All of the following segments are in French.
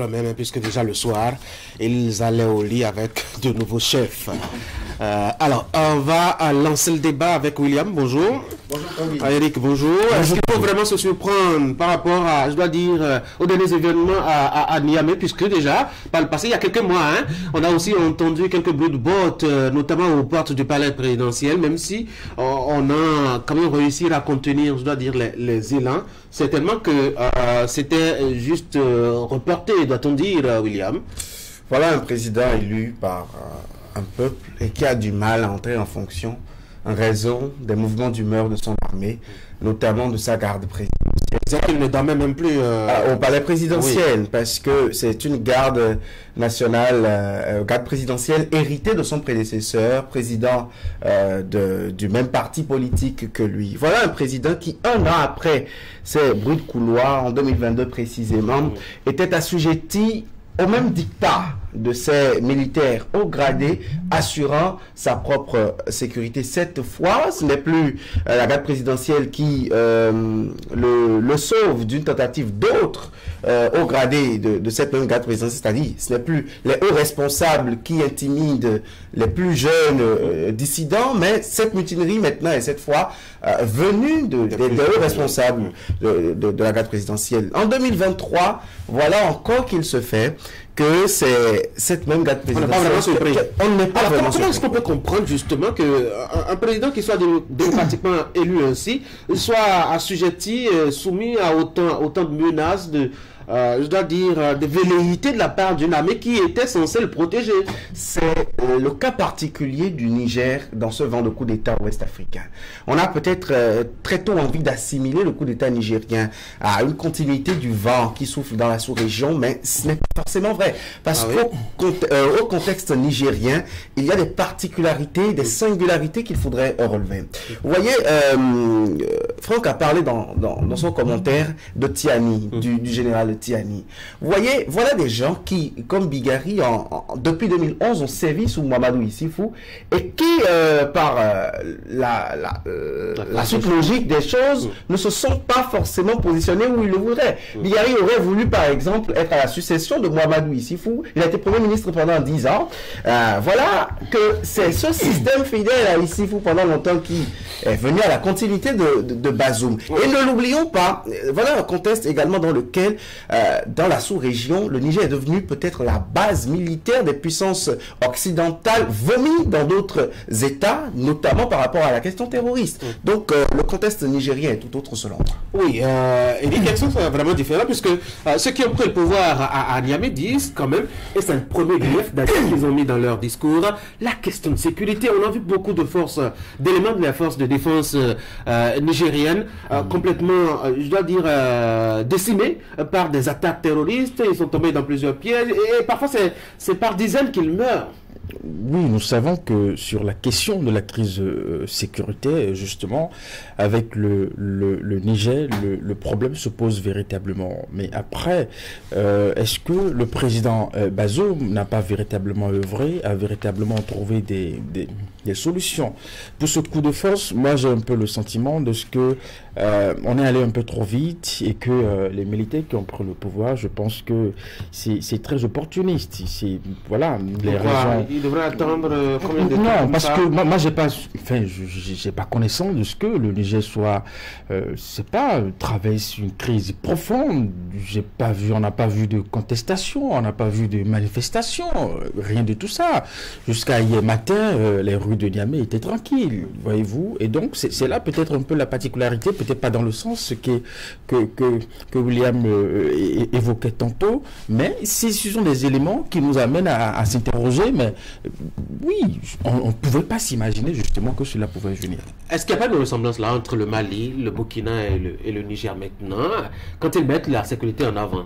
Même, puisque déjà le soir, ils allaient au lit avec de nouveaux chefs. Alors, on va lancer le débat avec William. Bonjour. Bonjour, Eric, bonjour. Est-ce qu'il faut vraiment se surprendre par rapport à, je dois dire, aux derniers événements à Niamey, puisque déjà, par le passé, il y a quelques mois, on a aussi entendu quelques bruits de bottes, notamment aux portes du palais présidentiel, même si on a quand même réussi à contenir, je dois dire, les élans. Certainement que c'était juste reporté, doit-on dire, William. Voilà un président élu par un peuple et qui a du mal à entrer en fonction en raison des mouvements d'humeur de son armée, notamment de sa garde présidentielle. Il ne dormait même plus au palais présidentiel, oui. Parce que c'est une garde nationale, garde présidentielle héritée de son prédécesseur, président du même parti politique que lui. Voilà un président qui, un an après ces bruits de couloir, en 2022 précisément, était assujetti au même dictat de ces militaires haut gradés assurant sa propre sécurité. Cette fois, ce n'est plus la garde présidentielle qui le sauve d'une tentative d'autres haut gradés de cette même garde présidentielle, c'est-à-dire ce n'est plus les hauts responsables qui intimident les plus jeunes dissidents, mais cette mutinerie maintenant est cette fois venue des hauts responsables de la garde présidentielle. En 2023, voilà encore qu'il se fait que c'est cette même garde présidentielle. On n'est pas vraiment surpris. On n'est pas vraiment surpris. Comment est-ce qu'on peut comprendre justement qu'un président qui soit démocratiquement élu ainsi soit assujetti, soumis à autant de menaces, je dois dire, de velléité de la part d'une armée qui était censée le protéger? C'est le cas particulier du Niger dans ce vent de coup d'État ouest-africain. On a peut-être très tôt envie d'assimiler le coup d'État nigérien à une continuité du vent qui souffle dans la sous-région, mais ce n'est pas forcément vrai. Parce qu'au contexte nigérien, il y a des particularités, des singularités qu'il faudrait relever. Vous voyez, Franck a parlé dans son commentaire de Tiani, du général Tiani. Vous voyez, voilà des gens qui, comme Bigari, depuis 2011, ont sévi sous Mamadou Issifou et qui, par la suite logique des choses, ne se sont pas forcément positionnés où ils le voudraient. Bigari aurait voulu, par exemple, être à la succession de Mamadou Issifou. Il a été Premier ministre pendant 10 ans. Voilà que c'est ce système fidèle à Issifou pendant longtemps qui est venu à la continuité de Bazoum. Et ne l'oublions pas, voilà un contexte également dans lequel dans la sous-région, le Niger est devenu peut-être la base militaire des puissances occidentales vomies dans d'autres États, notamment par rapport à la question terroriste. Donc, le contexte nigérien est tout autre selon moi. Oui, et les questions sont vraiment différentes puisque ceux qui ont pris le pouvoir à Niamey disent quand même, et c'est le premier grief qu'ils ont mis dans leur discours, la question de sécurité. On a vu beaucoup de forces, d'éléments de la force de défense nigérienne complètement, je dois dire, décimés par des attaques terroristes. Ils sont tombés dans plusieurs pièges et parfois c'est par dizaines qu'ils meurent. Oui, nous savons que sur la question de la crise sécuritaire, justement, avec le Niger, le problème se pose véritablement. Mais après, est-ce que le président Bazoum n'a pas véritablement œuvré, a véritablement trouvé des solutions? Pour ce coup de force, moi j'ai un peu le sentiment de ce que on est allé un peu trop vite et que les militaires qui ont pris le pouvoir, je pense que c'est très opportuniste. Voilà, les raisons... Il devrait attendre combien de temps? Non, parce que moi j'ai pas connaissance de ce que le Niger soit, c'est pas, traverse une crise profonde. On n'a pas vu de contestation, on n'a pas vu de manifestation, rien de tout ça. Jusqu'à hier matin, les rues de Niamey étaient tranquilles, voyez-vous. Et donc c'est là peut-être un peu la particularité, peut-être pas dans le sens que William évoquait tantôt, mais ce sont des éléments qui nous amènent à s'interroger, mais oui, on ne pouvait pas s'imaginer justement que cela pouvait venir. Est-ce qu'il n'y a pas de ressemblance là entre le Mali, le Burkina et le Niger maintenant, quand ils mettent la sécurité en avant?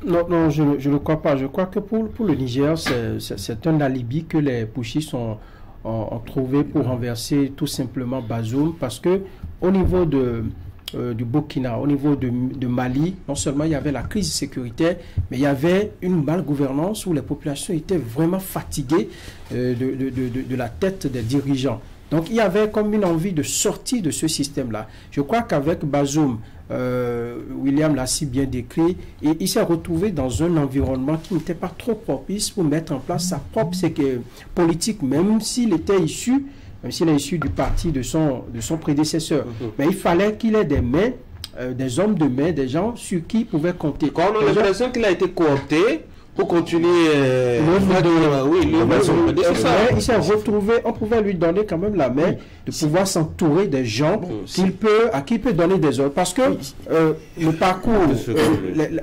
Non, je ne crois pas. Je crois que pour le Niger, c'est un alibi que les putschistes ont trouvé pour renverser tout simplement Bazoum, parce que au niveau du Burkina, au niveau de Mali, non seulement il y avait la crise sécuritaire, mais il y avait une malgouvernance où les populations étaient vraiment fatiguées de la tête des dirigeants. Donc il y avait comme une envie de sortir de ce système-là. Je crois qu'avec Bazoum, William l'a si bien décrit, et il s'est retrouvé dans un environnement qui n'était pas trop propice pour mettre en place sa propre politique, même s'il était issu, du parti de son prédécesseur. Mais il fallait qu'il ait des mains, des hommes de main, des gens sur qui il pouvait compter. Quand on a l'impression qu'il a été coopté pour continuer il s'est retrouvé, on pouvait lui donner quand même la main de pouvoir s'entourer des gens à qui il peut donner des ordres. Parce que le parcours,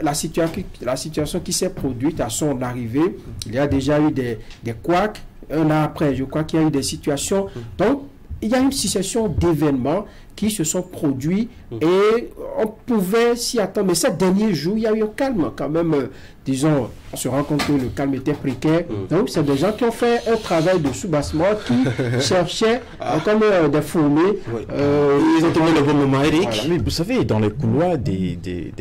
la situation qui s'est produite à son arrivée, il y a déjà eu des couacs. Un an après, je crois qu'il y a eu des situations. Donc, il y a une succession d'événements qui se sont produits et on pouvait s'y attendre. Mais ces derniers jours, il y a eu un calme quand même. Disons, on se rend compte que le calme était précaire. Donc, c'est des gens qui ont fait un travail de soubassement, qui cherchaient comme des fourmis. Ils ont trouvé le bon moment, Eric. Voilà, mais vous savez, dans les couloirs des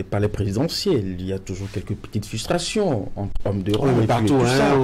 palais présidentiels, il y a toujours quelques petites frustrations entre hommes de rang et partout, tout ça.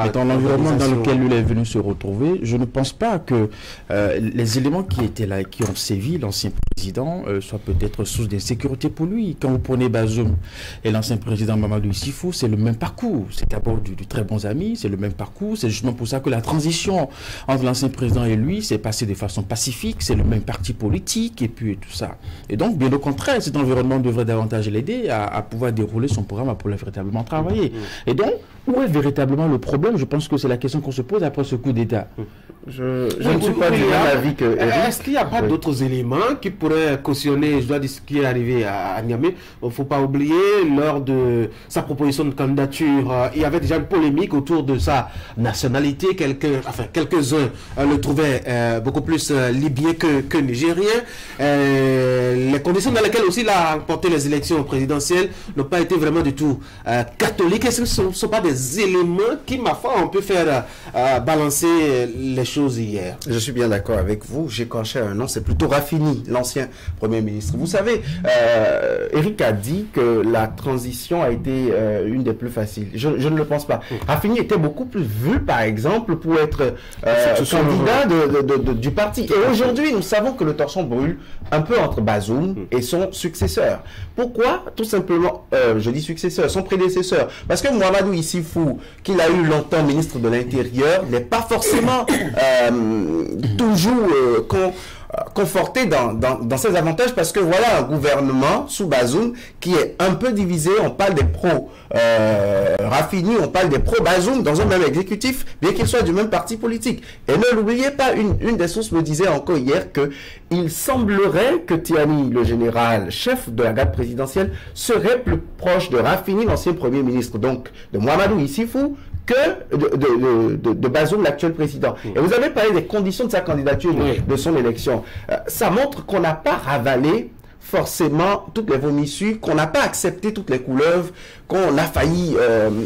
Mais dans l'environnement dans lequel il est venu se retrouver, je ne pense pas que les éléments qui étaient là et qui ont sévi l'ancien président soient peut-être source d'insécurité pour lui. Quand vous prenez Bazoum et l'ancien président Mamadou Issifou, c'est le même parcours. C'est d'abord du très bons amis, c'est le même parcours. C'est justement pour ça que la transition entre l'ancien président et lui s'est passée de façon pacifique. C'est le même parti politique et puis tout ça. Et donc, bien au contraire, cet environnement devrait davantage l'aider à pouvoir dérouler son programme, à pouvoir véritablement travailler. Et donc, où est véritablement le problème? Je pense que c'est la question qu'on se pose après ce coup d'État. Je ne suis pas du même avis que Eric. Est-ce qu'il n'y a pas d'autres éléments qui pourraient cautionner, je dois dire, ce qui est arrivé à Niamey? Il ne faut pas oublier, lors de sa proposition de candidature, il y avait déjà une polémique autour de sa nationalité. Quelques-uns le trouvaient beaucoup plus libyen que nigérien. Les conditions dans lesquelles aussi il a remporté les élections présidentielles n'ont pas été vraiment du tout catholiques. Est-ce que ce ne sont pas des éléments qui, ma foi, on peut faire balancer les choses hier? Je suis bien d'accord avec vous. J'ai coché un nom, c'est plutôt Rafini, l'ancien Premier ministre. Vous savez, Eric a dit que la transition a été une des plus faciles. Je ne le pense pas. Rafini était beaucoup plus vu, par exemple, pour être candidat du parti. Et aujourd'hui, nous savons que le torchon brûle un peu entre Bazoum et son successeur. Pourquoi? Tout simplement, je dis successeur, son prédécesseur. Parce que Mamadou Issifou, qu'il a eu longtemps ministre de l'Intérieur, n'est pas forcément toujours conforté dans ses avantages, parce que voilà un gouvernement sous Bazoum qui est un peu divisé. On parle des pro-Rafini, on parle des pro-Bazoum dans un même exécutif, bien qu'ils soient du même parti politique. Et ne l'oubliez pas, une des sources me disait encore hier que il semblerait que Tiani, le général chef de la garde présidentielle, serait plus proche de Rafini, l'ancien Premier ministre, donc de Mamadou Issifou, que de Bazoum, l'actuel président. Et vous avez parlé des conditions de sa candidature, de son élection. Ça montre qu'on n'a pas ravalé forcément toutes les vomissures, qu'on n'a pas accepté toutes les couleuvres, qu'on a failli,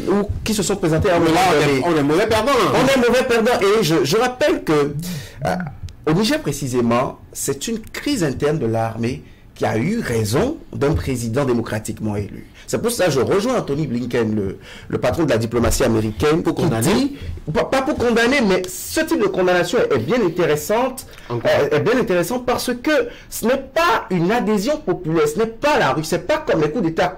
ou qui se sont présentées à un moment donné. On est mauvais perdant. On est mauvais perdant. Et je rappelle que au Niger précisément, c'est une crise interne de l'armée qui a eu raison d'un président démocratiquement élu. C'est pour ça que je rejoins Anthony Blinken, le patron de la diplomatie américaine, pour condamner. Pas pour condamner, mais ce type de condamnation est bien intéressante. Est bien intéressante parce que ce n'est pas une adhésion populaire, ce n'est pas la rue, c'est pas comme les coups d'État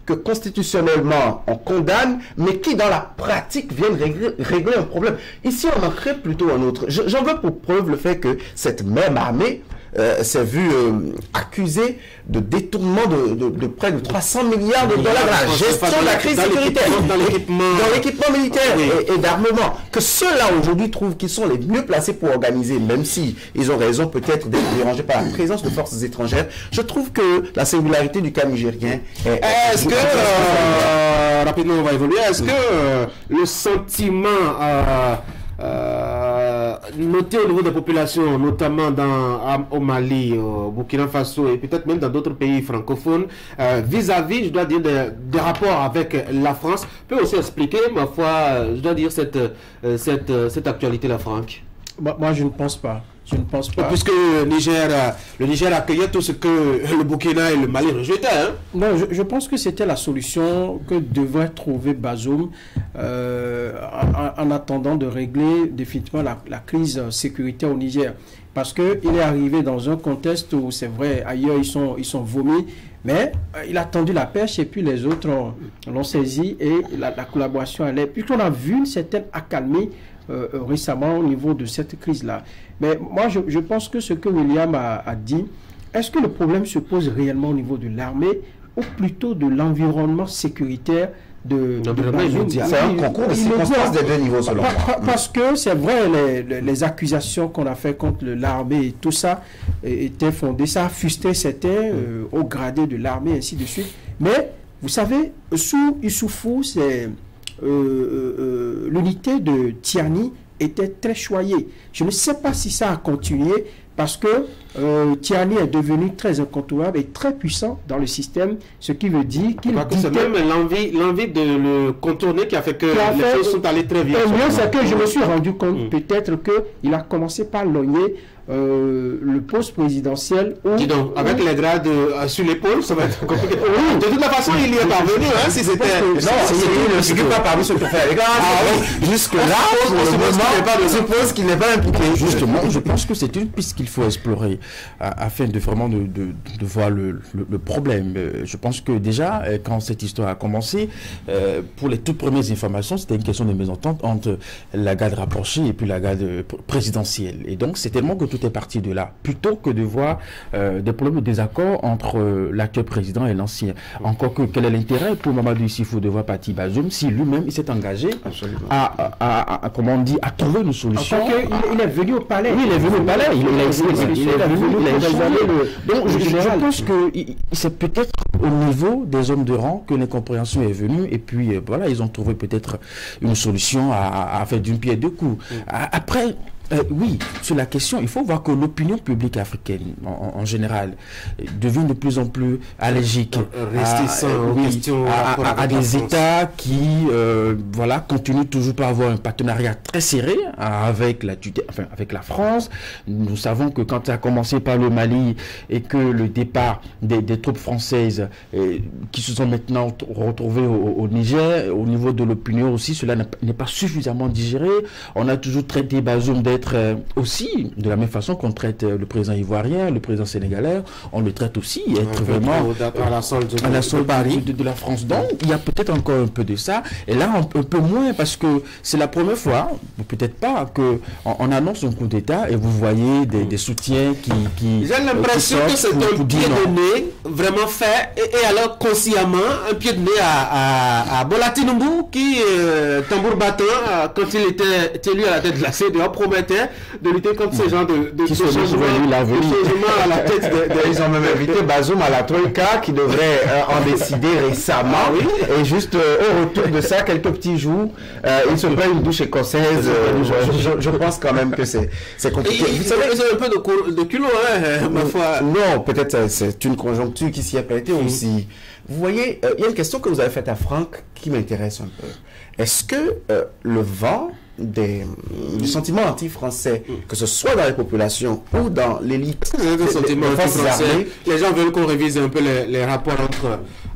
que constitutionnellement on condamne, mais qui dans la pratique viennent régler un problème. Ici, on en crée plutôt un autre. J'en veux pour preuve le fait que cette même armée s'est vue accusée de détournement de près de 300 milliards de dollars dans la gestion de la crise sécuritaire, dans l'équipement militaire et d'armement, que ceux-là aujourd'hui trouvent qu'ils sont les mieux placés pour organiser, même si ils ont raison peut-être d'être dérangés par la présence de forces étrangères. Je trouve que la singularité du cas nigérien est-ce que, rapidement on va évoluer, est-ce que le sentiment noté au niveau des populations, notamment au Mali, au Burkina Faso et peut-être même dans d'autres pays francophones, vis-à-vis, je dois dire, des rapports avec la France, peut aussi expliquer, ma foi, je dois dire, cette actualité-là, Franck? Moi, je ne pense pas. Je ne pense pas. Puisque le Niger accueillait tout ce que le Burkina et le Mali rejetaient. Hein? Non, je pense que c'était la solution que devrait trouver Bazoum en attendant de régler définitivement la crise sécuritaire au Niger. Parce qu'il est arrivé dans un contexte où, c'est vrai, ailleurs ils sont vomis, mais il a tendu la perche et puis les autres l'ont saisi et la collaboration allait. Puisqu'on a vu une certaine accalmie récemment au niveau de cette crise-là. Mais moi, je pense que ce que William a dit, est-ce que le problème se pose réellement au niveau de l'armée ou plutôt de l'environnement sécuritaire de Bazoum? C'est un concours de circonstances des deux niveaux, selon moi. Parce que c'est vrai, les accusations qu'on a fait contre l'armée et tout ça étaient fondées, ça a fusté certains au gradé de l'armée, ainsi de suite. Mais, vous savez, sous Issoufou, c'est l'unité de Tiani était très choyée. Je ne sais pas si ça a continué parce que Tiani est devenu très incontournable et très puissant dans le système, ce qui veut dire qu'il c'est même l'envie de le contourner qui a fait que les choses sont allées très vite. Et mieux, c'est que je me suis rendu compte peut-être qu'il a commencé par logner le poste présidentiel. Dis donc, avec les grades sur l'épaule, ça va être compliqué. Oui. De toute la façon, il y est parvenu, hein, si c'était... Non, il ne pas parmi ceux qui ont fait les grades. Jusque-là, pour le moment, je suppose qu'il n'est pas impliqué. Justement, je pense que c'est une piste qu'il faut explorer afin de vraiment de voir le problème. Je pense que déjà, quand cette histoire a commencé, pour les toutes premières informations, c'était une question de mésentente entre la garde rapprochée et puis la garde présidentielle. Et donc, c'est tellement que tout est parti de là, plutôt que de voir des problèmes de désaccord entre l'actuel président et l'ancien. Encore que, quel est l'intérêt pour Mamadou Issifou de voir partir Bazoum si lui-même il s'est engagé à comment on dit, à trouver une solution. Il est venu au palais. Oui, il est venu au palais. Il est venu. Donc, je pense que c'est peut-être au niveau des hommes de rang que l'incompréhension est venue et puis voilà, ils ont trouvé peut-être une solution à faire d'une pierre deux coups. Après, oui, sur la question, il faut voir que l'opinion publique africaine, en général, devient de plus en plus allergique à des États qui, voilà, continuent toujours par avoir un partenariat très serré avec la France. Nous savons que quand ça a commencé par le Mali et que le départ des troupes françaises qui se sont maintenant retrouvées au Niger, au niveau de l'opinion aussi, cela n'est pas suffisamment digéré. On a toujours traité Bazoum d'être aussi, de la même façon qu'on traite le président ivoirien, le président sénégalais, on le traite aussi, être vraiment à la solde de la France. Donc, il y a peut-être encore un peu de ça, et là, un peu moins, parce que c'est la première fois, peut-être pas, qu'on annonce un coup d'État et vous voyez des soutiens qui j'ai l'impression que c'est un pied de nez vraiment fait, et alors consciemment, un pied de nez à Bola Tinubu qui, tambour battant, quand il était élu à la tête de la CEDEAO, promettait de lutter contre ces genres de changements à la tête Ils ont même invité Bazoum à la Troïka qui devrait en décider récemment. Et juste au retour de ça, quelques petits jours, il se prend une douche écossaise. Je pense quand même que c'est compliqué. Vous savez, c'est un peu de culot, hein, ma foi. Non, peut-être c'est une conjoncture qui s'y est prêtée aussi. Vous voyez, il y a une question que vous avez faite à Franck qui m'intéresse un peu. Est-ce que le vent du sentiment anti-français, que ce soit dans les populations ou dans l'élite, les gens veulent qu'on révise un peu les rapports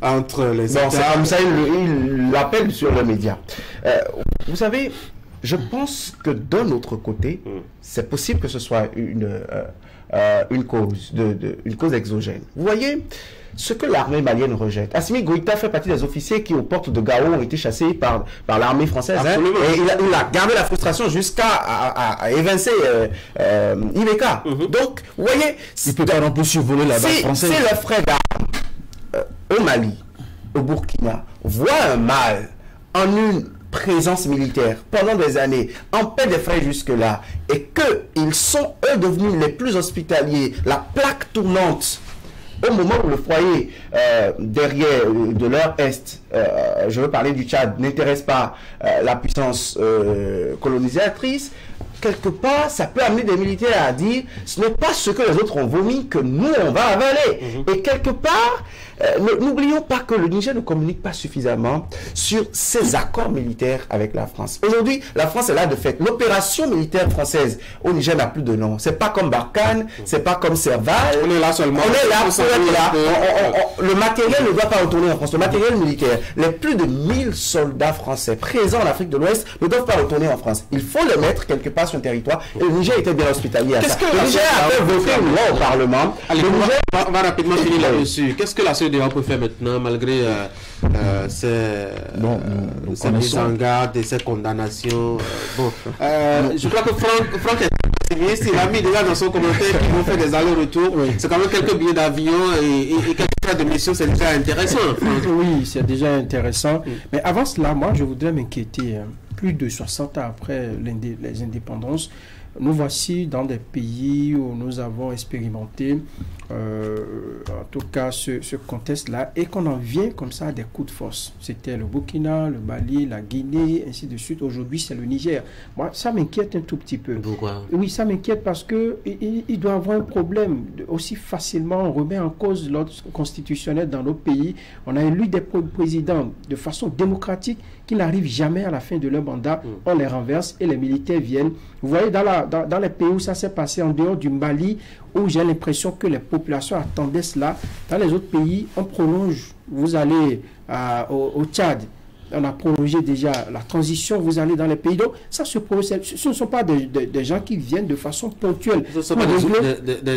entre les États. C'est comme ça, ils l'appellent sur les médias. Vous savez, je pense que d'un autre côté, c'est possible que ce soit une cause exogène. Vous voyez, ce que l'armée malienne rejette. Assimi Goïta fait partie des officiers qui, aux portes de Gao, ont été chassés par l'armée française. Hein, et il a gardé la frustration jusqu'à évincer Ibeka. Donc, vous voyez... Il peut pas non plus survoler la base française. C'est le frère d'armes au Mali, au Burkina, voit un mal en une présence militaire pendant des années, en paix des frais jusque-là, et qu'ils sont, eux, devenus les plus hospitaliers, la plaque tournante, au moment où le foyer derrière de leur est, je veux parler du Tchad, n'intéresse pas la puissance colonisatrice, quelque part, ça peut amener des militaires à dire, ce n'est pas ce que les autres ont vomi que nous, on va avaler. Et quelque part, n'oublions pas que le Niger ne communique pas suffisamment sur ses accords militaires avec la France. Aujourd'hui, la France est là de fait. L'opération militaire française au Niger n'a plus de nom. C'est pas comme Barkhane, c'est pas comme Serval. On est là seulement. On est là pour être là. Le matériel ne doit pas retourner en France. Le matériel militaire, les plus de 1000 soldats français présents en Afrique de l'Ouest ne doivent pas retourner en France. Il faut les mettre quelque part sur le territoire. Et le Niger était bien hospitalier à ça. Le Niger a fait voter une loi au Parlement. Allez, on va rapidement finir là-dessus. Qu'est-ce que la CEDEAO peut faire maintenant, malgré ces mises en garde et ces condamnations? Je crois que Franck est il a mis déjà dans son commentaire qu'ils vont faire des allers-retours. C'est quand même quelques billets d'avion et quelques cas de mission, c'est déjà intéressant. Oui, c'est déjà intéressant. Mais avant cela, moi, je voudrais m'inquiéter. Plus de 60 ans après les indépendances, nous voici dans des pays où nous avons expérimenté, en tout cas, ce contexte-là, et qu'on en vient comme ça à des coups de force. C'était le Burkina, le Mali, la Guinée, ainsi de suite. Aujourd'hui, c'est le Niger. Moi, ça m'inquiète un tout petit peu. Pourquoi? Oui, ça m'inquiète parce qu'il doit y avoir un problème. Aussi facilement, on remet en cause l'ordre constitutionnel dans nos pays. On a élu des présidents de façon démocratique qui n'arrivent jamais à la fin de leur mandat. On les renverse et les militaires viennent. Vous voyez, dans les pays où ça s'est passé, en dehors du Mali, où j'ai l'impression que les populations attendaient cela, dans les autres pays, on prolonge. Vous allez au Tchad, on a prolongé déjà la transition, vous allez dans les pays. Donc, ça ce ne sont pas des gens qui viennent de façon ponctuelle. Ce ne sont pas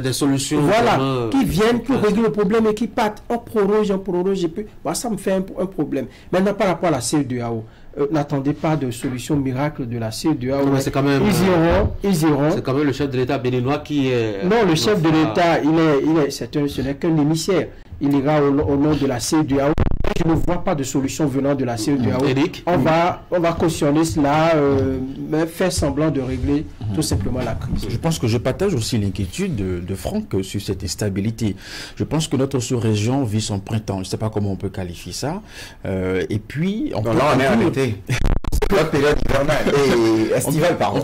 des solutions. Voilà, qui viennent pour régler le problème et qui partent. On prolonge, et puis ça me fait un problème. Maintenant, par rapport à la CEDEAO, n'attendez pas de solution miracle de la CEDEAO. C'est quand même, ils iront. C'est quand même le chef de l'État béninois qui est... Non, le chef de l'État, ce n'est qu'un émissaire. Il ira au nom de la CEDEAO. Je ne vois pas de solution venant de la CEDEAO. On va cautionner cela, mais faire semblant de régler tout simplement la crise. Je pense que je partage aussi l'inquiétude de Franck sur cette instabilité. Je pense que notre sous-région vit son printemps. Je ne sais pas comment on peut qualifier ça. Et puis... on est en été. La période hivernale et estivale, pardon.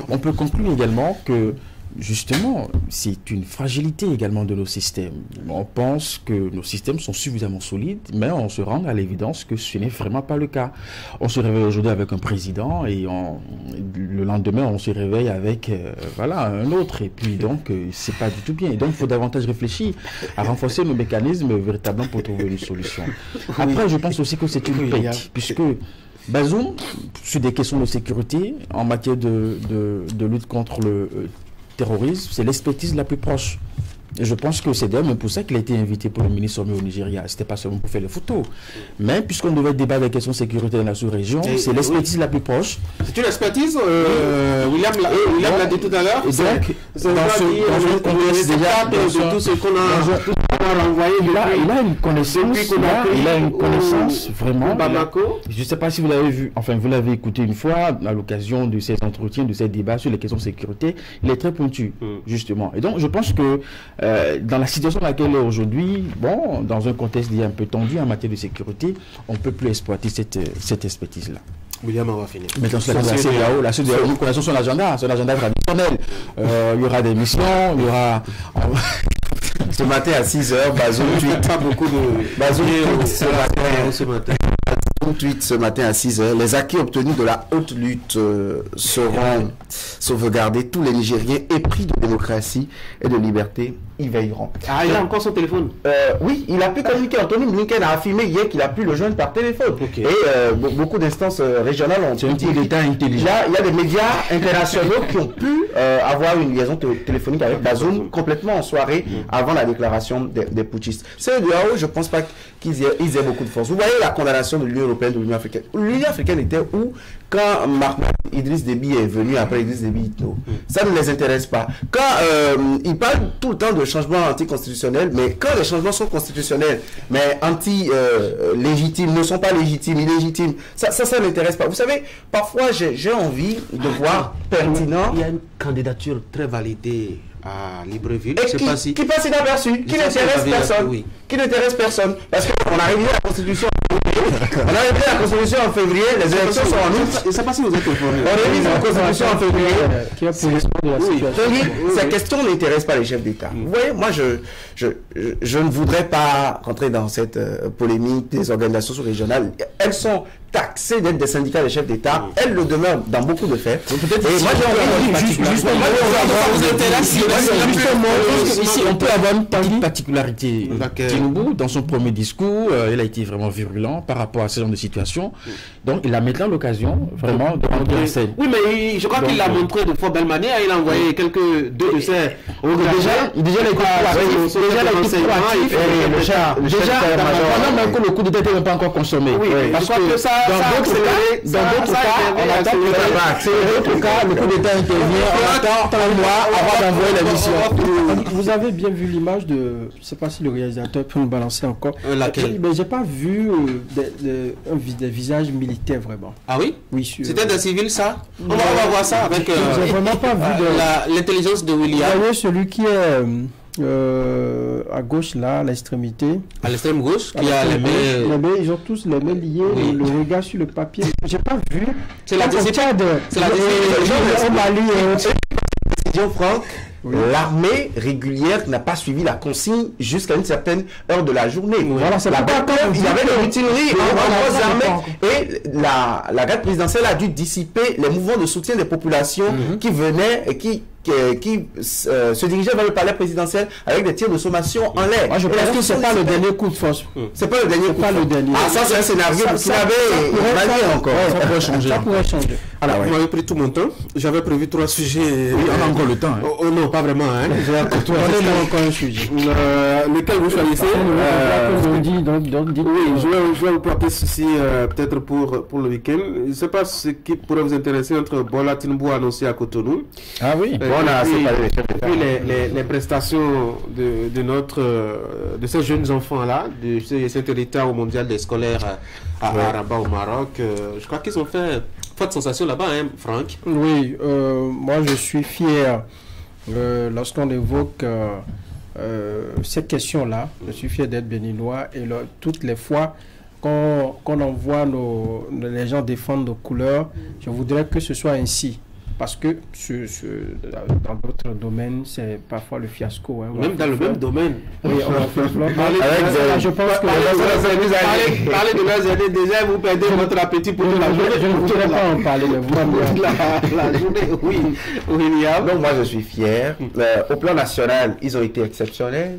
On peut conclure également que justement, c'est une fragilité également de nos systèmes. On pense que nos systèmes sont suffisamment solides, mais on se rend à l'évidence que ce n'est vraiment pas le cas. On se réveille aujourd'hui avec un président et le lendemain, on se réveille avec un autre. Et puis donc, c'est pas du tout bien. Et donc, il faut davantage réfléchir à renforcer nos mécanismes véritablement pour trouver une solution. Après, je pense aussi que c'est une perte, puisque Bazoum, sur des questions de sécurité, en matière de lutte contre le terrorisme, c'est l'expertise la plus proche. Et je pense que c'est d'ailleurs pour ça qu'il a été invité pour le ministre sommet au Nigeria. C'était pas seulement pour faire les photos. Mais puisqu'on devait débattre des questions de sécurité dans la sous-région, c'est l'expertise la plus proche. C'est une expertise, William l'a dit tout à l'heure. Et donc, dans un contexte déjà de tout ce qu'on a renvoyé, il a une connaissance, il a une connaissance vraiment. Je ne sais pas si vous l'avez vu, enfin vous l'avez écouté une fois à l'occasion de ces entretiens, de ces débats sur les questions de sécurité. Il est très pointu, justement. Et donc, je pense que dans la situation dans laquelle elle est aujourd'hui, dans un contexte déjà un peu tendu en matière de sécurité, on ne peut plus exploiter cette expertise-là. William, on va finir. Maintenant, sur la CEDEAO, nous connaissons son agenda traditionnel. Il y aura des missions, il y aura... Ce matin à 6h, Bazoum tweet. Pas beaucoup de... Bazoum tweet ce matin à 6h. Les acquis obtenus de la haute lutte seront sauvegardés. Tous les Nigériens épris de démocratie et de liberté y veilleront. Ah, il a encore son téléphone? Oui, il a pu communiquer. Anthony Blinken a affirmé hier qu'il a pu le joindre par téléphone. Okay. Et beaucoup d'instances régionales ont... C'est un coup d'État intelligent. Il y a des médias internationaux qui ont pu avoir une liaison téléphonique avec Bazoum complètement en soirée avant la déclaration des putschistes. CEDEAO, je ne pense pas qu'ils aient beaucoup de force. Vous voyez la condamnation de l'Union européenne, de l'Union africaine. L'Union africaine était où quand Idriss Déby est venu après Idriss Déby Itno? Ça ne les intéresse pas. Quand ils parlent tout le temps de changements anticonstitutionnels, mais quand les changements sont constitutionnels, mais anti-légitimes, ne sont pas légitimes, illégitimes, ça n'intéresse pas. Vous savez, parfois j'ai envie de voir pertinent. Il y a une candidature très validée à Libreville. Et qui passe inaperçu, qui n'intéresse personne. Oui. Qui n'intéresse personne. Parce qu'on a révisé la Constitution On a révisé la Constitution en février, les élections sont en août. Je ne sais pas si vous êtes informé. On révise la Constitution en février. Qui a pour l'espoir de la situation. Cette question n'intéresse pas les chefs d'État. Vous voyez, moi, je ne voudrais pas rentrer dans cette polémique des organisations sous-régionales. Elles sont taxées d'être des syndicats des chefs d'État. Elles le demeurent dans beaucoup de faits. Et moi, ici, on peut avoir une petite particularité. Tinubu, dans son premier discours, il a été vraiment virulent par rapport à ce genre de situation. Donc, il a maintenant l'occasion vraiment de rentrer en scène. Oui, mais je crois qu'il l'a montré de fort belle manière. Il a envoyé deux de ses. Déjà, il a été proactif. Pendant même que le coup d'État n'était pas encore consommé. Parce que dans d'autres cas, on attend que le coup d'État intervient, on attend un mois avant d'envoyer la mission. Vous avez bien vu l'image de, je ne sais pas si le réalisateur peut nous balancer encore. Laquelle? Mais j'ai pas vu des visages militaires vraiment. Ah oui? Oui. C'était des civils ça? On va voir ça avec j'ai vraiment pas vu l'intelligence de William. Vous voyez celui qui est à gauche là, à l'extrémité. À l'extrême gauche, qui a les mains. Ils ont tous les mains liées, le regard sur le papier. J'ai pas vu. C'est la discipline. C'est la décision, Franck. L'armée régulière n'a pas suivi la consigne jusqu'à une certaine heure de la journée. Voilà, c'est il y avait des routineries en armées et la garde présidentielle a dû dissiper les mouvements de soutien des populations qui venaient et qui se dirigeaient vers le palais présidentiel avec des tirs de sommation en l'air. Moi, je pense que c'est pas le dernier coup de force. C'est pas le dernier coup de force. Ah, ça, c'est un scénario qui avait manié encore. Ça pourrait changer. Ça pourrait changer. Alors, vous m'avez pris tout mon temps. J'avais prévu 3 sujets. Oui, on a encore le temps. Oh non, pas vraiment. Donnez-moi encore un sujet. Lequel vous choisissez? Oui, je vais vous porter ceci peut-être pour le week-end. Je ne sais pas ce qui pourrait vous intéresser entre Bola Tinubu annoncé à Cotonou. Ah oui. Puis les prestations de ces jeunes enfants-là, de cet héritage au mondial des scolaires à Rabat au Maroc. Je crois qu'ils ont fait forte sensation là-bas, hein, Franck? Oui, moi je suis fier lorsqu'on évoque cette question-là. Je suis fier d'être béninois et toutes les fois qu'on envoie les gens défendre nos couleurs, je voudrais que ce soit ainsi. Parce que dans d'autres domaines, c'est parfois le fiasco. Hein. Même dans le même domaine. Oui, on va faire je pense que parler de leurs années, déjà vous perdez votre appétit pour la journée. Je ne voudrais pas en parler, mais vous la journée, oui. William. Donc moi je suis fier. Au plan national, ils ont été exceptionnels.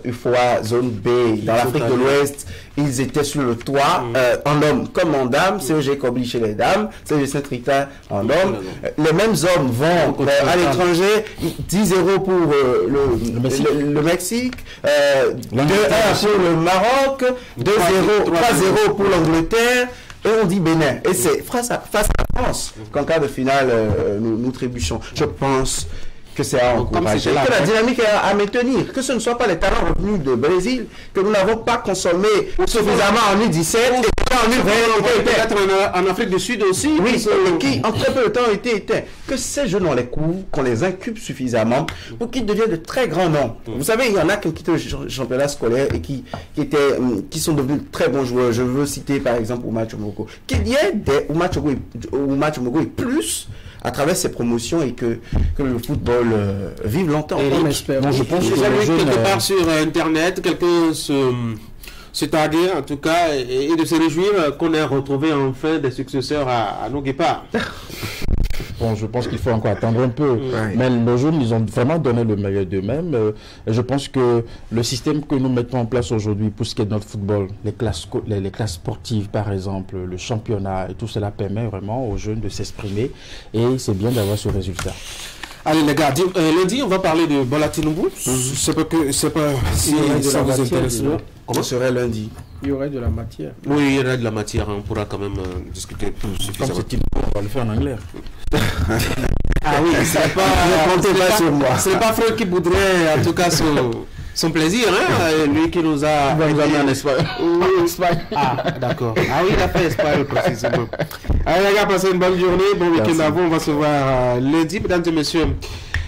UFOA, zone B, dans l'Afrique de l'Ouest, ils étaient sur le toit, en homme comme en dame. CEG Kobli chez les dames, CEG Saint-Rita en homme. Les mêmes hommes vont à l'étranger, 10-0 pour le Mexique, 2-1 pour le Maroc, 2-0, 3-0 pour l'Angleterre, et on dit Bénin. Et c'est face à la France qu'en quart de finale, nous trébuchons. Je pense que c'est à encourager, que la dynamique est à maintenir, que ce ne soit pas les talents revenus de Brésil, que nous n'avons pas consommé suffisamment en U17 et pas en U20. Peut-être en Afrique du Sud aussi. Oui, qui en très peu de temps ont été éteints. Que ces jeunes ont les coups, qu'on les incube suffisamment pour qu'ils deviennent de très grands noms. Vous savez, il y en a qui ont quitté le championnat scolaire et qui sont devenus de très bons joueurs. Je veux citer par exemple Ouma Tchomoko. Qu'il y ait des Ouma Tchomoko et plus à travers ces promotions et que le football vive longtemps. On espère. Bon, je pense que j'ai vu quelque part sur Internet, quelqu'un se taguer en tout cas et de se réjouir qu'on ait retrouvé enfin des successeurs à nos guépards. Bon, je pense qu'il faut encore attendre un peu. Mais nos jeunes, ils ont vraiment donné le meilleur d'eux-mêmes. Et je pense que le système que nous mettons en place aujourd'hui pour ce qui est de notre football, les classes sportives par exemple, le championnat et tout cela permet vraiment aux jeunes de s'exprimer. Et c'est bien d'avoir ce résultat. Allez les gars, lundi on va parler de Bola Tinubu. C'est pas si ça vous intéresse. Comment serait lundi? Il y aurait de la matière. Oui, il y aurait de la matière. On pourra quand même discuter plus suffisamment. Comme ce type, on va le faire en anglais. Ah oui, c'est pas Franck qui voudrait en tout cas son plaisir, hein, lui qui nous a amené en Espagne. Ah, d'accord. Ah oui, il a fait Espagne précisément. Allez les gars, passez une bonne journée, bon week-end à vous. On va se voir lundi, mesdames et messieurs.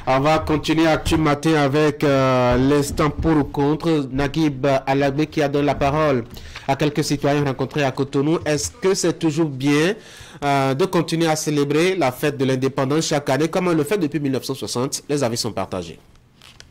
On va continuer Actu Matin avec l'instant pour ou contre. Naguib Alagbe qui a donné la parole à quelques citoyens rencontrés à Cotonou. Est-ce que c'est toujours bien de continuer à célébrer la fête de l'indépendance chaque année comme on le fait depuis 1960? Les avis sont partagés.